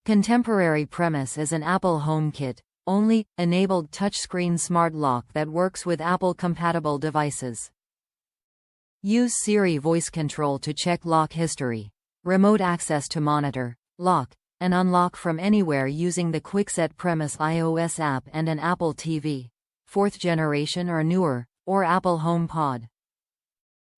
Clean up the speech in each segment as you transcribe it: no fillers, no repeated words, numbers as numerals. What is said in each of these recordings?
Contemporary Premise is an Apple HomeKit only enabled touchscreen smart lock that works with Apple-compatible devices. Use Siri voice control to check lock history. Remote access to monitor, lock, and unlock from anywhere using the Kwikset Premise iOS app and an Apple TV, 4th generation or newer, or Apple HomePod.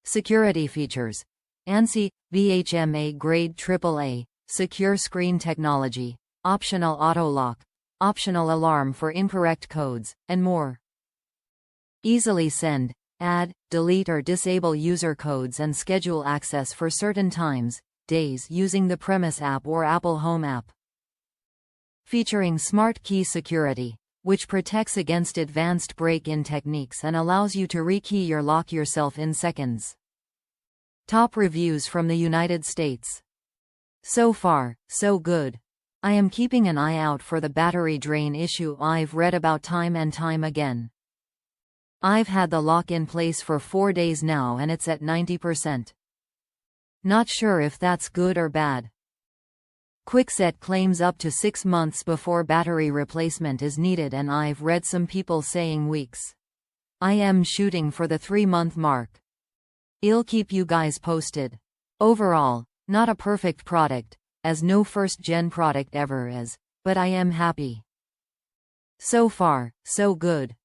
Security features. ANSI, BHMA Grade AAA, secure screen technology, optional auto lock, optional alarm for incorrect codes, and more. Easily send, add, delete or disable user codes and schedule access for certain times, days using the Premise app or Apple Home app. Featuring Smart Key Security, which protects against advanced break-in techniques and allows you to rekey your lock yourself in seconds. Top reviews from the United States. So far, so good. I am keeping an eye out for the battery drain issue I've read about time and time again. I've had the lock in place for 4 days now and it's at 90%. Not sure if that's good or bad. Kwikset claims up to 6 months before battery replacement is needed and I've read some people saying weeks. I am shooting for the 3-month mark. I'll keep you guys posted. Overall, not a perfect product, as no first-gen product ever is, but I am happy. So far, so good.